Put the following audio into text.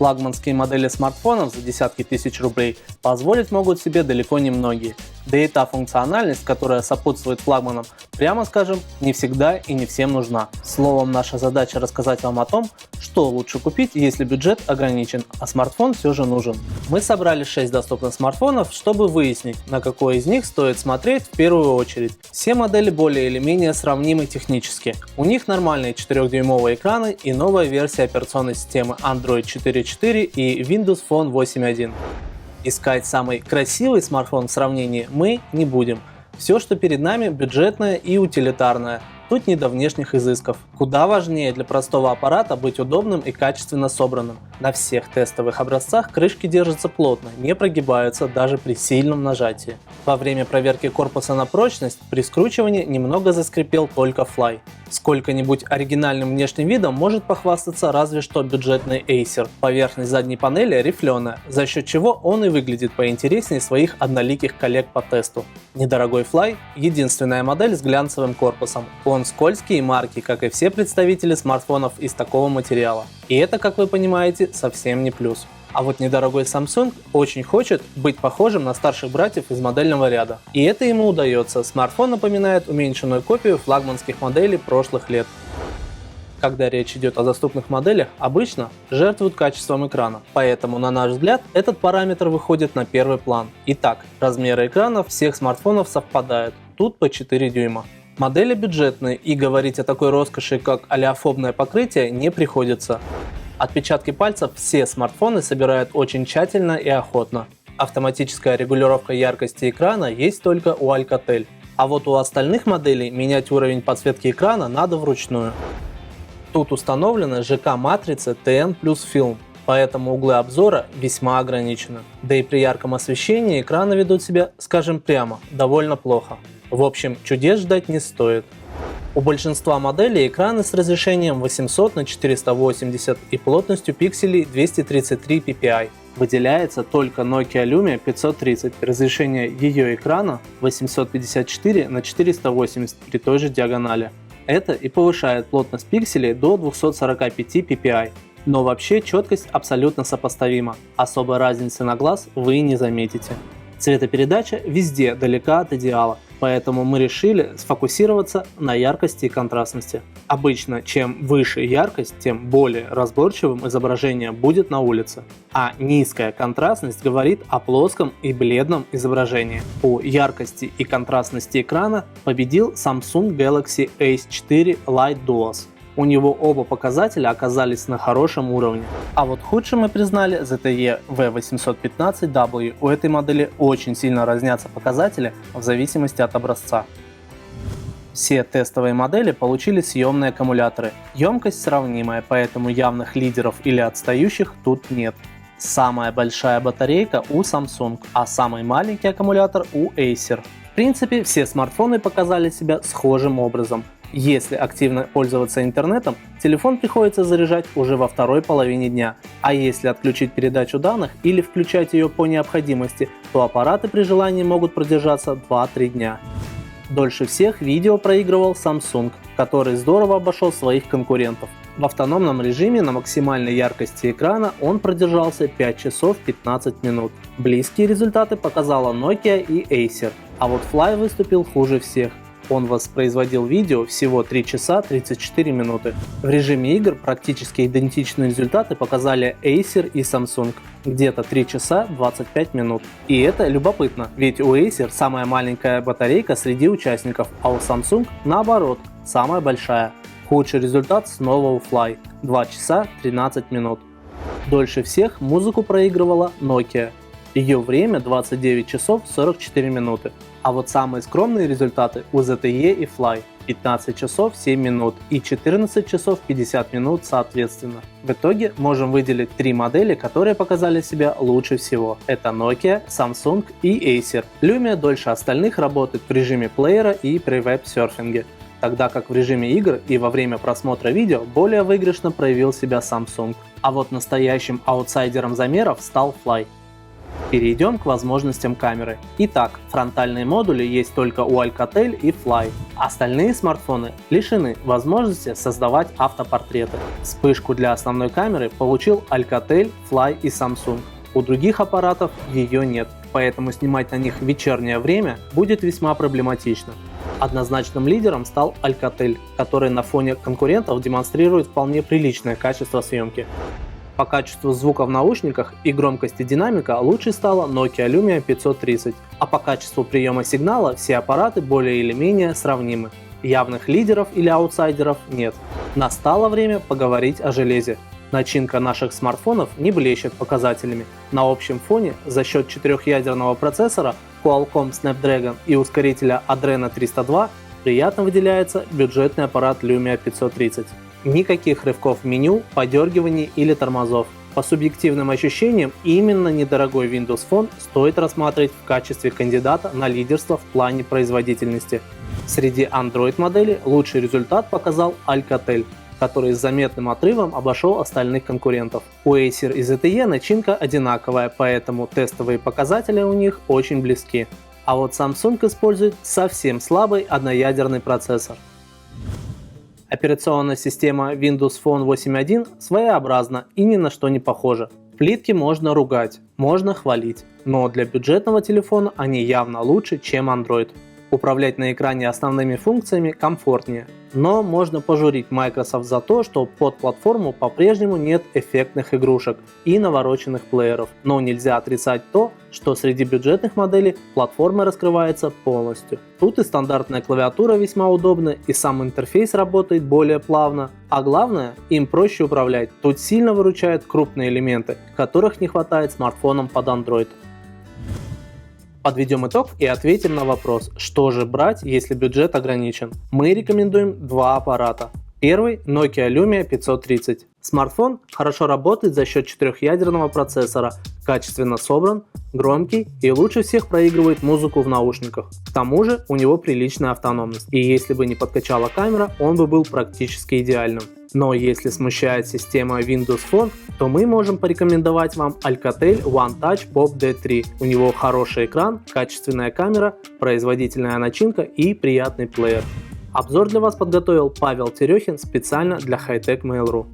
Флагманские модели смартфонов за десятки тысяч рублей позволить могут себе далеко не многие. Да и та функциональность, которая сопутствует флагманам, прямо скажем, не всегда и не всем нужна. Словом, наша задача рассказать вам о том, что лучше купить, если бюджет ограничен, а смартфон все же нужен. Мы собрали 6 доступных смартфонов, чтобы выяснить, на какой из них стоит смотреть в первую очередь. Все модели более или менее сравнимы технически. У них нормальные 4-дюймовые экраны и новая версия операционной системы Android 4.4 и Windows Phone 8.1. Искать самый красивый смартфон в сравнении мы не будем. Все, что перед нами, бюджетное и утилитарное. Тут не до внешних изысков. Куда важнее для простого аппарата быть удобным и качественно собранным. На всех тестовых образцах крышки держатся плотно, не прогибаются даже при сильном нажатии. Во время проверки корпуса на прочность при скручивании немного заскрипел только Fly. Сколько-нибудь оригинальным внешним видом может похвастаться разве что бюджетный Acer. Поверхность задней панели рифленая, за счет чего он и выглядит поинтереснее своих одноликих коллег по тесту. Недорогой Fly – единственная модель с глянцевым корпусом. Он скользкий и маркий, как и все представители смартфонов из такого материала. И это, как вы понимаете, совсем не плюс. А вот недорогой Samsung очень хочет быть похожим на старших братьев из модельного ряда. И это ему удается. Смартфон напоминает уменьшенную копию флагманских моделей прошлых лет. Когда речь идет о доступных моделях, обычно жертвуют качеством экрана. Поэтому, на наш взгляд, этот параметр выходит на первый план. Итак, размеры экранов всех смартфонов совпадают. Тут по 4 дюйма. Модели бюджетные, и говорить о такой роскоши, как олеофобное покрытие, не приходится. Отпечатки пальцев все смартфоны собирают очень тщательно и охотно. Автоматическая регулировка яркости экрана есть только у Alcatel. А вот у остальных моделей менять уровень подсветки экрана надо вручную. Тут установлена ЖК-матрица TN плюс Film, поэтому углы обзора весьма ограничены. Да и при ярком освещении экраны ведут себя, скажем прямо, довольно плохо. В общем, чудес ждать не стоит. У большинства моделей экраны с разрешением 800 на 480 и плотностью пикселей 233 ppi. Выделяется только Nokia Lumia 530, разрешение ее экрана 854 на 480 при той же диагонали. Это и повышает плотность пикселей до 245 ppi. Но вообще четкость абсолютно сопоставима, особой разницы на глаз вы не заметите. Цветопередача везде далека от идеала, поэтому мы решили сфокусироваться на яркости и контрастности. Обычно, чем выше яркость, тем более разборчивым изображение будет на улице. А низкая контрастность говорит о плоском и бледном изображении. По яркости и контрастности экрана победил Samsung Galaxy S4 Lite Duos. У него оба показателя оказались на хорошем уровне. А вот худшим мы признали ZTE V815W. У этой модели очень сильно разнятся показатели в зависимости от образца. Все тестовые модели получили съемные аккумуляторы. Емкость сравнимая, поэтому явных лидеров или отстающих тут нет. Самая большая батарейка у Samsung, а самый маленький аккумулятор у Acer. В принципе, все смартфоны показали себя схожим образом. Если активно пользоваться интернетом, телефон приходится заряжать уже во второй половине дня, а если отключить передачу данных или включать ее по необходимости, то аппараты при желании могут продержаться 2-3 дня. Дольше всех видео проигрывал Samsung, который здорово обошел своих конкурентов. В автономном режиме на максимальной яркости экрана он продержался 5 часов 15 минут. Близкие результаты показала Nokia и Acer, а вот Fly выступил хуже всех. Он воспроизводил видео всего 3 часа 34 минуты. В режиме игр практически идентичные результаты показали Acer и Samsung, где-то 3 часа 25 минут. И это любопытно, ведь у Acer самая маленькая батарейка среди участников, а у Samsung наоборот, самая большая. Худший результат снова у Fly – 2 часа 13 минут. Дольше всех музыку проигрывала Nokia. Ее время 29 часов 44 минуты. А вот самые скромные результаты у ZTE и Fly – 15 часов 7 минут и 14 часов 50 минут соответственно. В итоге можем выделить 3 модели, которые показали себя лучше всего. Это Nokia, Samsung и Acer. Lumia дольше остальных работает в режиме плеера и при веб-серфинге, тогда как в режиме игр и во время просмотра видео более выигрышно проявил себя Samsung. А вот настоящим аутсайдером замеров стал Fly. Перейдем к возможностям камеры. Итак, фронтальные модули есть только у Alcatel и Fly. Остальные смартфоны лишены возможности создавать автопортреты. Вспышку для основной камеры получил Alcatel, Fly и Samsung. У других аппаратов ее нет, поэтому снимать на них в вечернее время будет весьма проблематично. Однозначным лидером стал Alcatel, который на фоне конкурентов демонстрирует вполне приличное качество съемки. По качеству звука в наушниках и громкости динамика лучше стала Nokia Lumia 530, а по качеству приема сигнала все аппараты более или менее сравнимы. Явных лидеров или аутсайдеров нет. Настало время поговорить о железе. Начинка наших смартфонов не блещет показателями. На общем фоне за счет четырехъядерного процессора Qualcomm Snapdragon и ускорителя Adreno 302 приятно выделяется бюджетный аппарат Lumia 530. Никаких рывков в меню, подергиваний или тормозов. По субъективным ощущениям, именно недорогой Windows Phone стоит рассматривать в качестве кандидата на лидерство в плане производительности. Среди Android моделей лучший результат показал Alcatel, который с заметным отрывом обошел остальных конкурентов. У Acer и ZTE начинка одинаковая, поэтому тестовые показатели у них очень близки. А вот Samsung использует совсем слабый одноядерный процессор. Операционная система Windows Phone 8.1 своеобразна и ни на что не похожа. Плитки можно ругать, можно хвалить, но для бюджетного телефона они явно лучше, чем Android. Управлять на экране основными функциями комфортнее, но можно пожурить Microsoft за то, что под платформу по-прежнему нет эффектных игрушек и навороченных плееров, но нельзя отрицать то, что среди бюджетных моделей платформа раскрывается полностью. Тут и стандартная клавиатура весьма удобна, и сам интерфейс работает более плавно, а главное, им проще управлять. Тут сильно выручают крупные элементы, которых не хватает смартфонам под Android. Подведем итог и ответим на вопрос, что же брать, если бюджет ограничен. Мы рекомендуем два аппарата. Первый – Nokia Lumia 530. Смартфон хорошо работает за счет четырехъядерного процессора, качественно собран, громкий и лучше всех проигрывает музыку в наушниках. К тому же у него приличная автономность, и если бы не подкачала камера, он бы был практически идеальным. Но если смущает система Windows Phone, то мы можем порекомендовать вам Alcatel One Touch Pop D3. У него хороший экран, качественная камера, производительная начинка и приятный плеер. Обзор для вас подготовил Павел Терехин специально для Hightech Mail.ru.